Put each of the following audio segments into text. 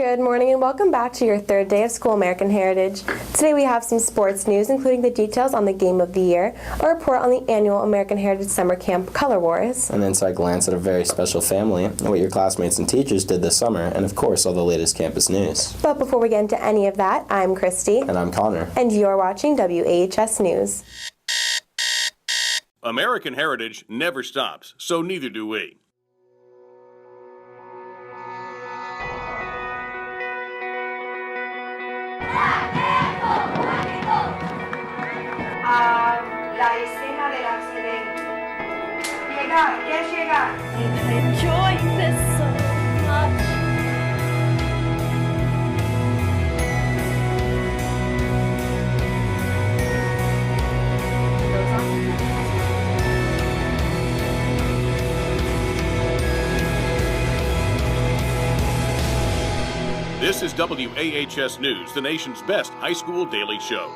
Good morning and welcome back to your third day of School American Heritage. Today we have some sports news, including the details on the Game of the Year, a report on the annual American Heritage Summer Camp Color Wars, an inside glance at a very special family, and what your classmates and teachers did this summer, and of course all the latest campus news. But before we get into any of that, I'm Christy. And I'm Connor. And you're watching WAHS News. American Heritage never stops, so neither do we. La escena del accidente. Llega, ya llega. I enjoy this so much. This is WAHS News, the nation's best high school daily show.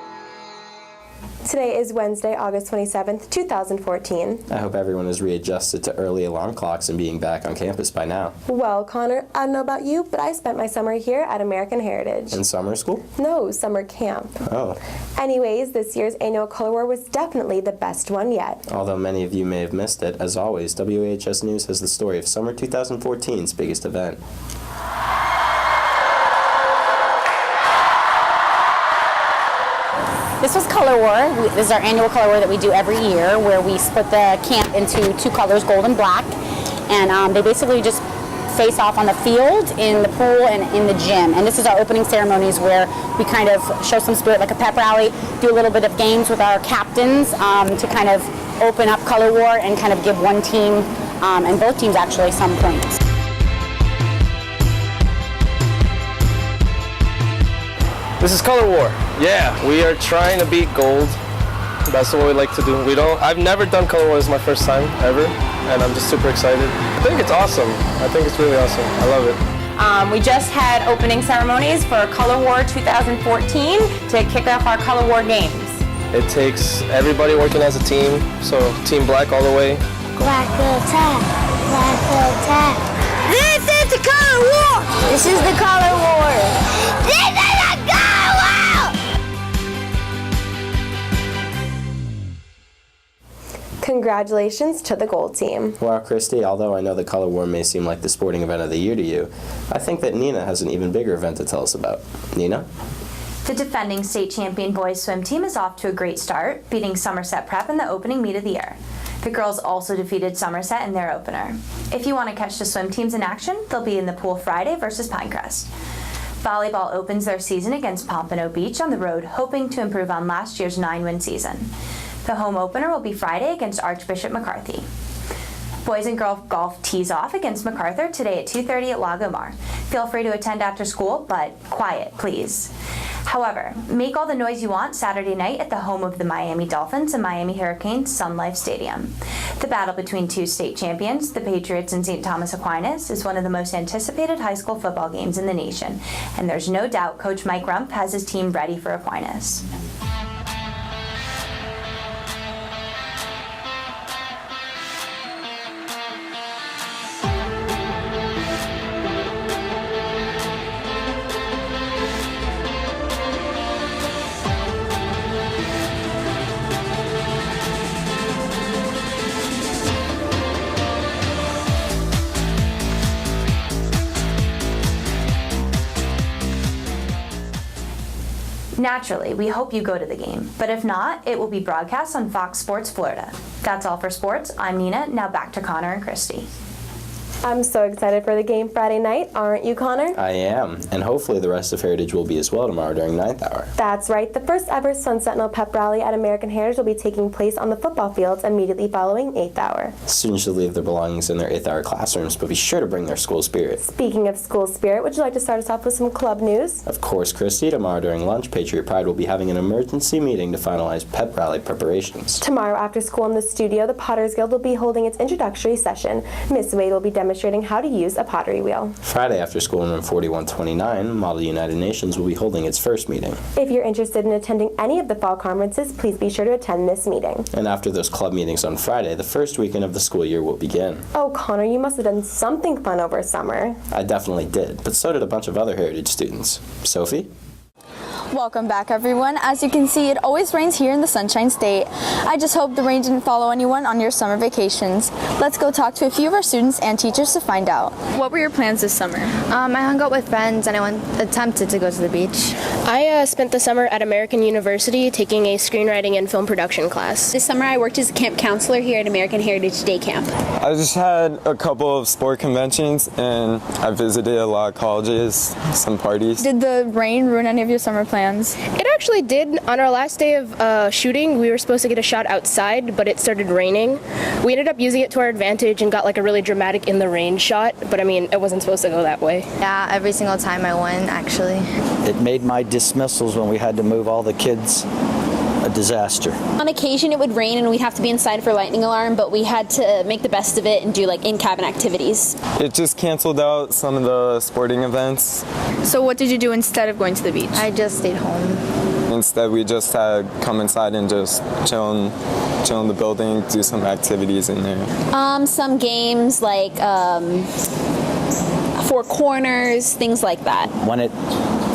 Today is Wednesday, August 27th, 2014. I hope everyone has readjusted to early alarm clocks and being back on campus by now. Well, Connor, I don't know about you, but I spent my summer here at American Heritage. In summer school? No, summer camp. Oh. Anyways, this year's annual Color War was definitely the best one yet. Although many of you may have missed it, as always, WAHS News has the story of summer 2014's biggest event. This was Color War. This is our annual Color War that we do every year, where we split the camp into two colors, gold and black, and they basically just face off on the field, in the pool, and in the gym. And this is our opening ceremonies where we kind of show some spirit, like a pep rally, do a little bit of games with our captains to kind of open up Color War and kind of give one team, and both teams actually, some points. This is Color War. Yeah, we are trying to beat gold. That's what we like to do. I've never done Color War. This is my first time ever, and I'm just super excited. I think it's awesome. I think it's really awesome. I love it. We just had opening ceremonies for Color War 2014 to kick off our Color War games. It takes everybody working as a team, so Team Black all the way. Black attack, black attack. This is the Color War. This is the Color War. This is the Color War. Congratulations to the gold team. Wow, Christy, although I know the Color War may seem like the sporting event of the year to you, I think that Nina has an even bigger event to tell us about. Nina? The defending state champion boys swim team is off to a great start, beating Somerset Prep in the opening meet of the year. The girls also defeated Somerset in their opener. If you want to catch the swim teams in action, they'll be in the pool Friday versus Pinecrest. Volleyball opens their season against Pompano Beach on the road, hoping to improve on last year's 9-win season. The home opener will be Friday against Archbishop McCarthy. Boys and girls golf tees off against MacArthur today at 2:30 at Lagomar. Feel free to attend after school, but quiet, please. However, make all the noise you want Saturday night at the home of the Miami Dolphins and Miami Hurricanes, Sun Life Stadium. The battle between two state champions, the Patriots and St. Thomas Aquinas, is one of the most anticipated high school football games in the nation, and there's no doubt Coach Mike Rump has his team ready for Aquinas. Naturally, we hope you go to the game, but if not, it will be broadcast on Fox Sports Florida. That's all for sports. I'm Nina. Now back to Connor and Christy. I'm so excited for the game Friday night, aren't you, Connor? I am, and hopefully the rest of Heritage will be as well tomorrow during 9th hour. That's right. The first ever Sun Sentinel pep rally at American Heritage will be taking place on the football fields immediately following 8th hour. Students should leave their belongings in their 8th hour classrooms, but be sure to bring their school spirit. Speaking of school spirit, would you like to start us off with some club news? Of course, Christy, tomorrow during lunch, Patriot Pride will be having an emergency meeting to finalize pep rally preparations. Tomorrow after school in the studio, the Potters Guild will be holding its introductory session. Miss Wade will be demonstrating demonstrating how to use a pottery wheel. Friday after school in room 4129, Model United Nations will be holding its first meeting. If you're interested in attending any of the fall conferences, please be sure to attend this meeting. And after those club meetings on Friday, the first weekend of the school year will begin. Oh, Connor, you must have done something fun over summer. I definitely did, but so did a bunch of other Heritage students. Sophie? Welcome back, everyone. As you can see, it always rains here in the Sunshine State. I just hope the rain didn't follow anyone on your summer vacations. Let's go talk to a few of our students and teachers to find out. What were your plans this summer? I hung out with friends and I attempted to go to the beach. I spent the summer at American University taking a screenwriting and film production class. This summer I worked as a camp counselor here at American Heritage Day Camp. I just had a couple of sport conventions and I visited a lot of colleges, some parties. Did the rain ruin any of your summer plans? It actually did. On our last day of shooting, we were supposed to get a shot outside, but it started raining. We ended up using it to our advantage and got like a really dramatic in the rain shot, but I mean, it wasn't supposed to go that way. Yeah, every single time I won, actually. It made my dismissals when we had to move all the kids a disaster. On occasion it would rain and we'd have to be inside for lightning alarm, but we had to make the best of it and do like in-cabin activities. It just canceled out some of the sporting events. So what did you do instead of going to the beach? I just stayed home. Instead, we just had come inside and just chill in the building, do some activities in there. Some games like Four Corners, things like that. When it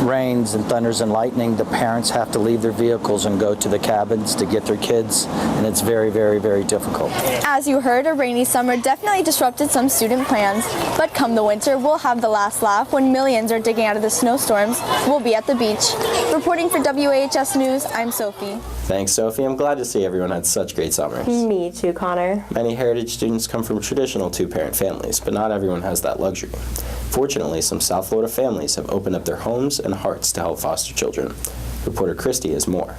rains and thunders and lightning, the parents have to leave their vehicles and go to the cabins to get their kids, and it's very, very, very difficult. As you heard, a rainy summer definitely disrupted some student plans, but come the winter, we'll have the last laugh when millions are digging out of the snowstorms. We'll be at the beach. Reporting for WAHS News, I'm Sophie. Thanks, Sophie. I'm glad to see everyone had such great summers. Me too, Connor. Many Heritage students come from traditional two-parent families, but not everyone has that luxury. Fortunately, some South Florida families have opened up their homes and hearts to help foster children. Reporter Christy has more.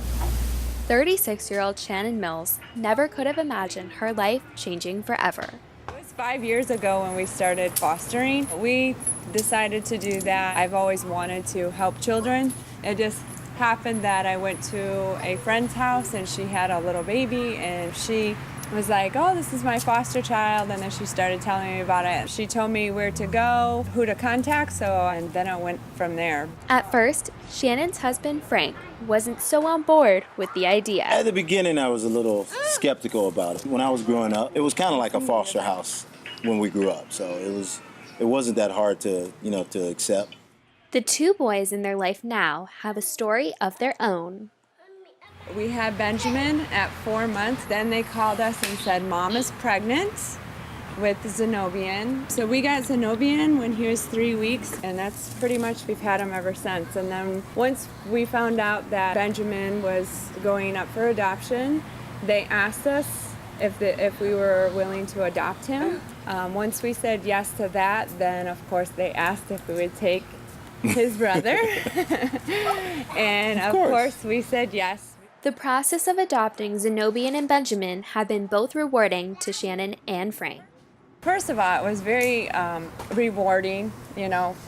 36-year-old Shannon Mills never could have imagined her life changing forever. It was 5 years ago when we started fostering. We decided to do that. I've always wanted to help children. It just happened that I went to a friend's house and she had a little baby and she was like, oh, this is my foster child, and then she started telling me about it. She told me where to go, who to contact, and then I went from there. At first, Shannon's husband, Frank, wasn't so on board with the idea. At the beginning, I was a little skeptical about it. When I was growing up, it was kind of like a foster house when we grew up, so it wasn't that hard to accept. The two boys in their life now have a story of their own. We had Benjamin at 4 months. Then they called us and said, Mom is pregnant with Zenobian. So we got Zenobian when he was 3 weeks, and that's pretty much, we've had him ever since. And then once we found out that Benjamin was going up for adoption, they asked us if we were willing to adopt him. Once we said yes to that, then of course they asked if we would take his brother. And of course we said yes. The process of adopting Zenobian and Benjamin have been both rewarding to Shannon and Frank. First of all, it was very rewarding.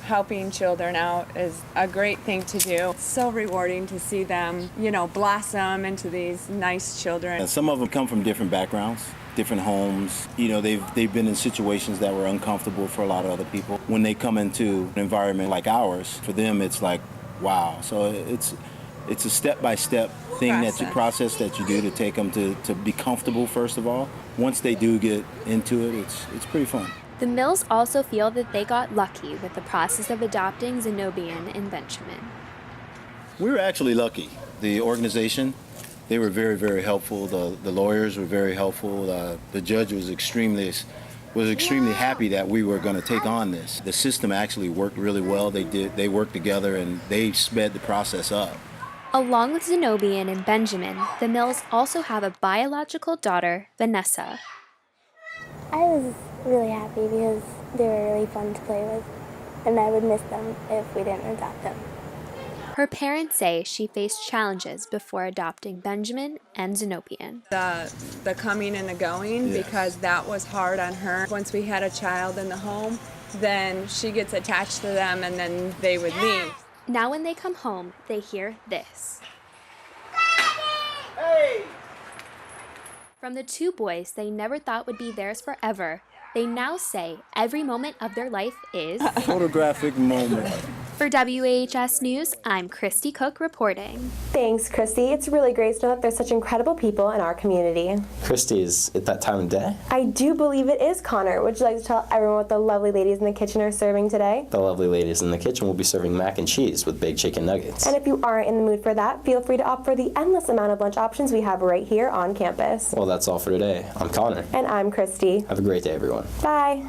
Helping children out is a great thing to do. It's so rewarding to see them, blossom into these nice children. And some of them come from different backgrounds, different homes. They've been in situations that were uncomfortable for a lot of other people. When they come into an environment like ours, for them it's like, wow. So it's a step-by-step thing process that you do to take them to be comfortable, first of all. Once they do get into it, it's pretty fun. The Mills also feel that they got lucky with the process of adopting Zenobian and Benjamin. We were actually lucky. The organization, they were very, very helpful. The lawyers were very helpful. The judge was extremely happy that we were going to take on this. The system actually worked really well. They worked together and they sped the process up. Along with Zenobian and Benjamin, the Mills also have a biological daughter, Vanessa. I was really happy because they were really fun to play with, and I would miss them if we didn't adopt them. Her parents say she faced challenges before adopting Benjamin and Zenobian. The coming and the going, because that was hard on her. Once we had a child in the home, then she gets attached to them and then they would leave. Now when they come home, they hear this. Hey! From the two boys they never thought would be theirs forever, They now say every moment of their life is Photographic moment. For WAHS News, I'm Christy Cook reporting. Thanks, Christy. It's really great to know that there's such incredible people in our community. Christy, is it that time of day? I do believe it is, Connor. Would you like to tell everyone what the lovely ladies in the kitchen are serving today? The lovely ladies in the kitchen will be serving mac and cheese with baked chicken nuggets. And if you aren't in the mood for that, feel free to opt for the endless amount of lunch options we have right here on campus. Well, that's all for today. I'm Connor. And I'm Christy. Have a great day, everyone. Bye.